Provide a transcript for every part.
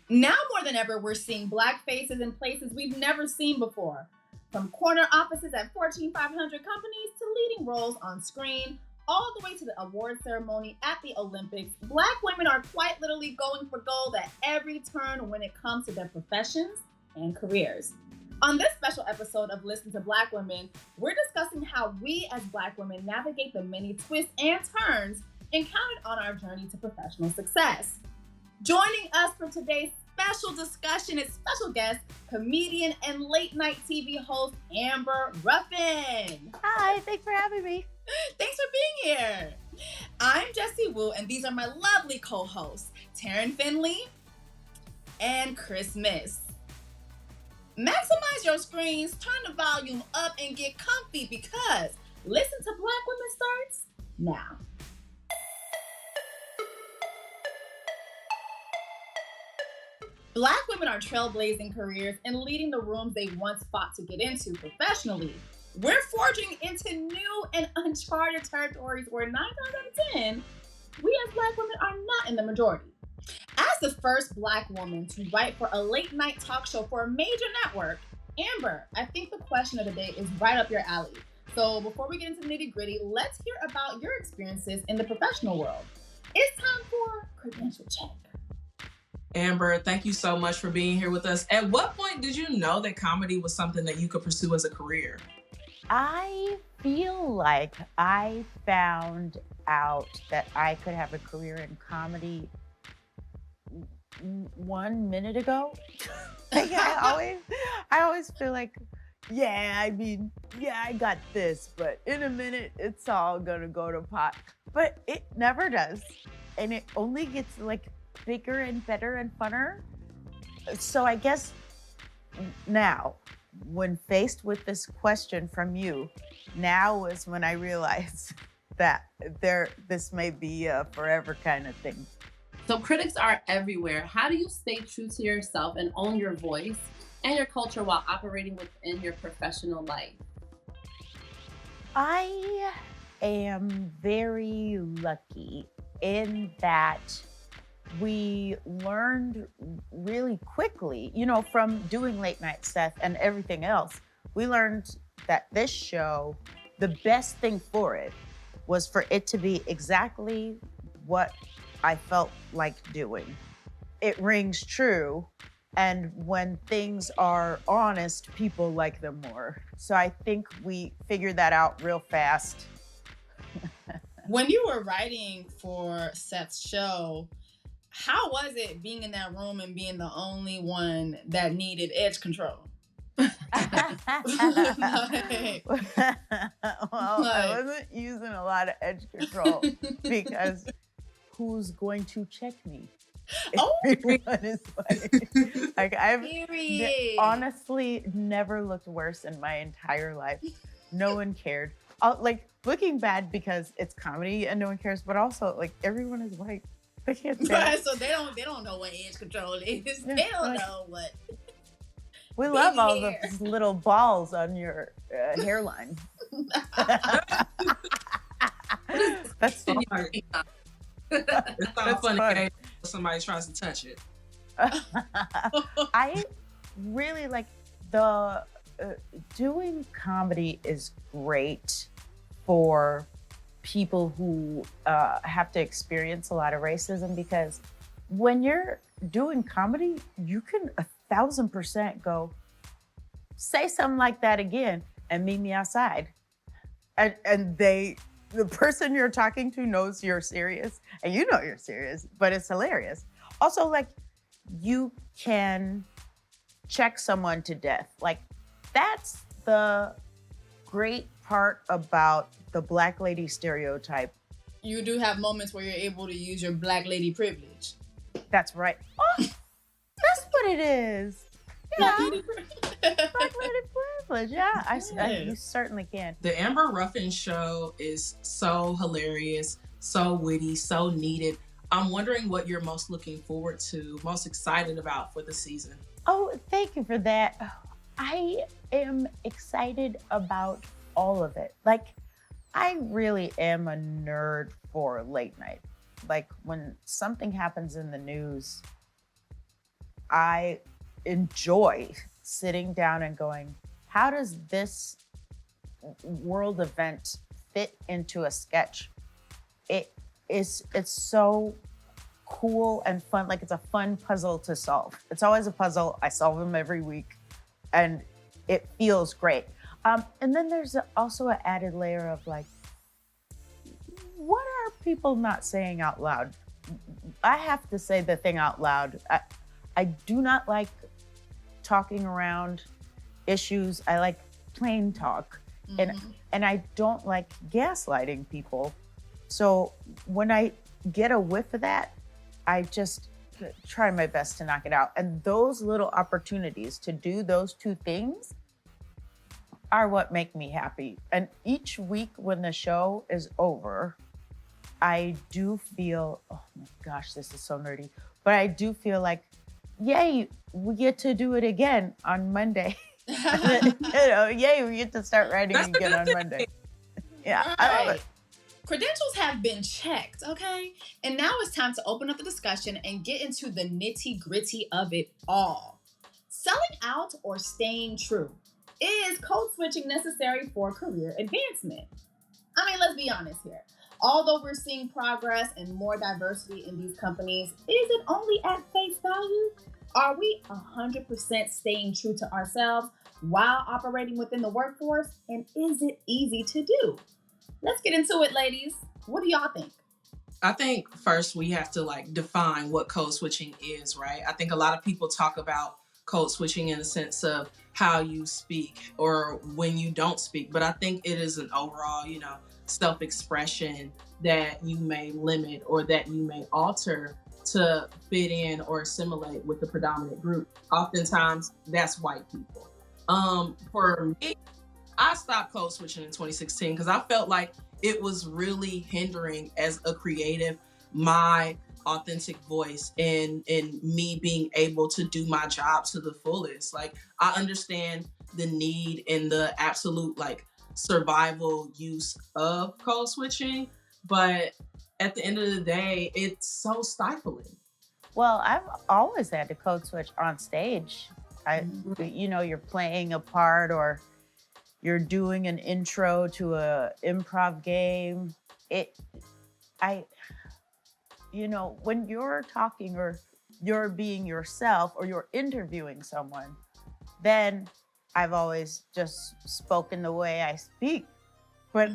Now more than ever, we're seeing Black faces in places we've never seen before. From corner offices at Fortune 500 companies to leading roles on screen, all the way to the award ceremony at the Olympics, Black women are quite literally going for gold at every turn when it comes to their professions and careers. On this special episode of Listen to Black Women, we're discussing how we as Black women navigate the many twists and turns encountered on our journey to professional success. Joining us for today's special discussion is special guest, comedian and late night TV host, Amber Ruffin. Hi, thanks for having me. Thanks for being here. I'm Jessie Wu, and these are my lovely co-hosts, Taryn Finley and Chris Miss. Maximize your screens, turn the volume up, and get comfy because Listen to Black Women starts now. Black women are trailblazing careers and leading the rooms they once fought to get into professionally. We're forging into new and uncharted territories where 9 times out of 10, we as Black women are not in the majority. As the first Black woman to write for a late night talk show for a major network, Amber, I think the question of the day is right up your alley. So before we get into the nitty gritty, let's hear about your experiences in the professional world. It's time for credential check. Amber, thank you so much for being here with us. At what point did you know that comedy was something that you could pursue as a career? I feel like I found out that I could have a career in comedy 1 minute ago. Like I always feel like, I got this, but in a minute, it's all gonna go to pot. But it never does. And it only gets like bigger and better and funner. So I guess now, when faced with this question from you, now is when I realize that this may be a forever kind of thing. So critics are everywhere. How do you stay true to yourself and own your voice and your culture while operating within your professional life? I am very lucky in that we learned really quickly, from doing late night stuff and everything else, we learned that this show, the best thing for it was for it to be exactly what I felt like doing. It rings true. And when things are honest, people like them more. So I think we figured that out real fast. When you were writing for Seth's show, how was it being in that room and being the only one that needed edge control? I wasn't using a lot of edge control because who's going to check me? Everyone is like I've honestly never looked worse in my entire life. No one cared. Looking bad because it's comedy and no one cares, but also everyone is white. They can't right, so they don't know what edge control is. They don't know what. We love all those little balls on your hairline. That's so funny. It's not funny when somebody tries to touch it. I really like doing comedy is great for people who have to experience a lot of racism, because when you're doing comedy, you can 1,000% go, say something like that again and meet me outside. And the person you're talking to knows you're serious and you know you're serious, but it's hilarious. Also, you can check someone to death. That's the great part about the Black lady stereotype. You do have moments where you're able to use your Black lady privilege. That's right. Oh, that's what it is. Yeah. Black lady privilege. Yeah, you certainly can. The Amber Ruffin show is so hilarious, so witty, so needed. I'm wondering what you're most looking forward to, most excited about for the season. Oh, thank you for that. I am excited about all of it. I really am a nerd for late night. When something happens in the news, I enjoy sitting down and going, how does this world event fit into a sketch? It's so cool and fun. Like, it's a fun puzzle to solve. It's always a puzzle. I solve them every week and it feels great. And then there's also an added layer of like, what are people not saying out loud? I have to say the thing out loud. I do not like talking around issues. I like plain talk. And I don't like gaslighting people. So when I get a whiff of that, I just try my best to knock it out. And those little opportunities to do those two things are what make me happy. And each week when the show is over, I do feel, oh my gosh, this is so nerdy, but I do feel like, yay, we get to do it again on Monday. Yay, we get to start writing again on Monday. Yeah, I love it. Credentials have been checked, okay? And now it's time to open up the discussion and get into the nitty-gritty of it all. Selling out or staying true? Is code switching necessary for career advancement? I mean, let's be honest here. Although we're seeing progress and more diversity in these companies, is it only at face value? Are we 100% staying true to ourselves while operating within the workforce? And is it easy to do? Let's get into it, ladies. What do y'all think? I think first we have to define what code switching is, right? I think a lot of people talk about code switching in the sense of how you speak or when you don't speak. But I think it is an overall, self-expression that you may limit or that you may alter to fit in or assimilate with the predominant group. Oftentimes, that's white people. For me, I stopped code switching in 2016 because I felt like it was really hindering as a creative, my authentic voice and me being able to do my job to the fullest. I understand the need and the absolute survival use of code switching, but at the end of the day, it's so stifling. Well, I've always had to code switch on stage. You're playing a part or you're doing an intro to a improv game. When you're talking or you're being yourself or you're interviewing someone, then I've always just spoken the way I speak. But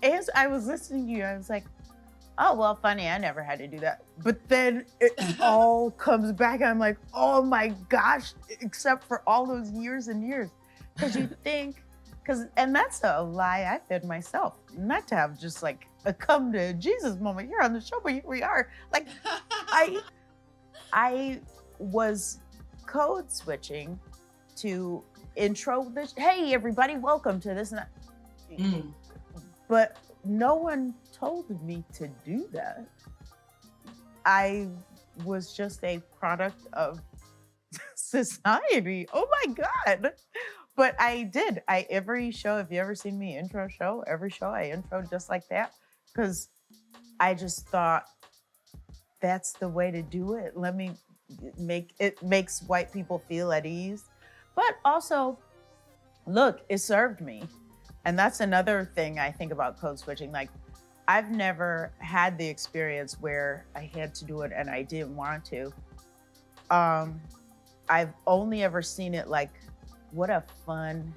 as I was listening to you, I was like, oh, well, funny, I never had to do that. But then it all comes back. I'm like, oh my gosh, except for all those years and years. Because you think, and that's a lie I fed myself, not to have just a come to Jesus moment here on the show, but here we are. I was code switching to intro this, hey, everybody, welcome to this. But no one told me to do that. I was just a product of society. Oh my God. But I did. Every show, if you ever seen me intro show, every show I intro just like that. Because I just thought that's the way to do it. Let me makes white people feel at ease. But also, look, it served me. And that's another thing I think about code switching. I've never had the experience where I had to do it and I didn't want to. I've only ever seen it what a fun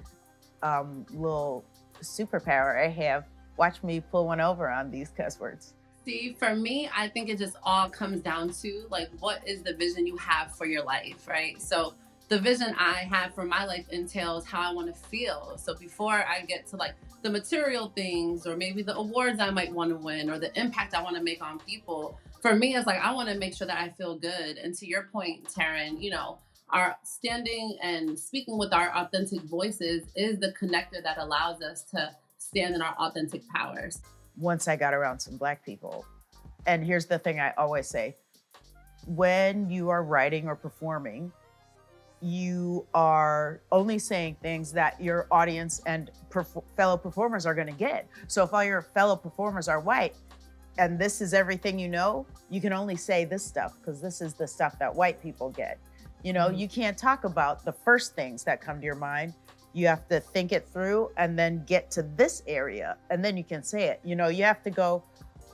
little superpower I have. Watch me pull one over on these cuss words. See, for me, I think it just all comes down to what is the vision you have for your life, right? So the vision I have for my life entails how I want to feel. So before I get to the material things or maybe the awards I might want to win or the impact I want to make on people, for me, it's I want to make sure that I feel good. And to your point, Taryn, our standing and speaking with our authentic voices is the connector that allows us to stand in our authentic powers. Once I got around some Black people, and here's the thing I always say, when you are writing or performing, you are only saying things that your audience and fellow performers are going to get. So if all your fellow performers are white, and this is everything you know, you can only say this stuff because this is the stuff that white people get. You can't talk about the first things that come to your mind. You have to think it through and then get to this area, and then you can say it. You have to go,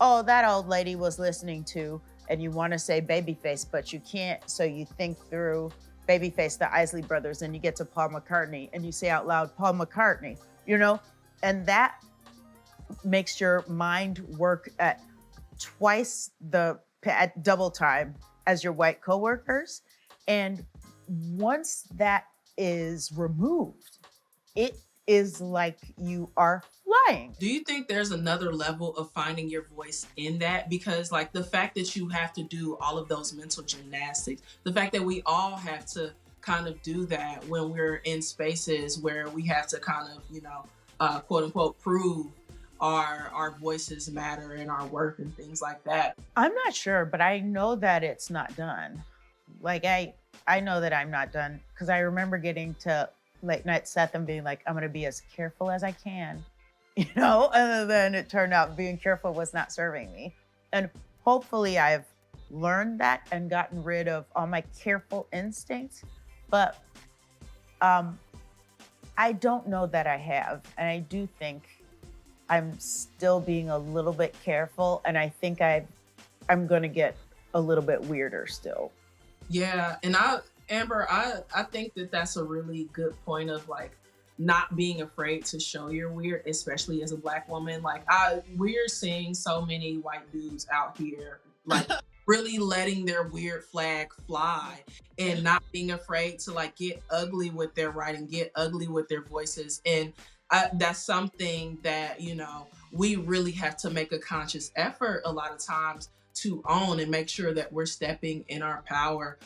oh, that old lady was listening to, and you want to say Babyface, but you can't. So you think through Babyface, the Isley Brothers, and you get to Paul McCartney, and you say out loud, Paul McCartney, and that makes your mind work at double time as your white coworkers. And once that is removed, it is like you are flying. Do you think there's another level of finding your voice in that? Because like the fact that you have to do all of those mental gymnastics, the fact that we all have to kind of do that when we're in spaces where we have to kind of, quote unquote, prove our voices matter in our work and things like that. I'm not sure, but I know that it's not done. Like I know that I'm not done because I remember getting to late night Seth and being like, I'm going to be as careful as I can, and then it turned out being careful was not serving me. And hopefully I've learned that and gotten rid of all my careful instincts, but I don't know that I have. And I do think I'm still being a little bit careful, and I think I'm going to get a little bit weirder still. Yeah, and Amber, I think that that's a really good point of like not being afraid to show your weird, especially as a Black woman. Like we're seeing so many white dudes out here like really letting their weird flag fly and not being afraid to like get ugly with their writing, get ugly with their voices. And that's something that, we really have to make a conscious effort a lot of times to own and make sure that we're stepping in our power.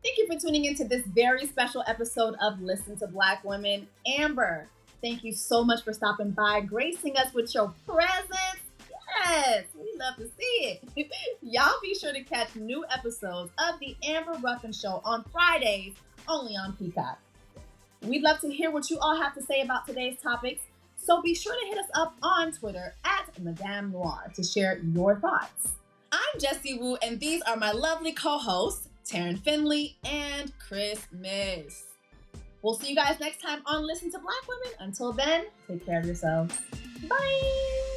Thank you for tuning into this very special episode of Listen to Black Women. Amber, thank you so much for stopping by, gracing us with your presence. Yes, we love to see it. Y'all be sure to catch new episodes of The Amber Ruffin Show on Fridays, only on Peacock. We'd love to hear what you all have to say about today's topics, so be sure to hit us up on Twitter at MadameNoire to share your thoughts. I'm Jessie Wu, and these are my lovely co-hosts, Taryn Finley and Chris Miss. We'll see you guys next time on Listen to Black Women. Until then, take care of yourselves. Bye!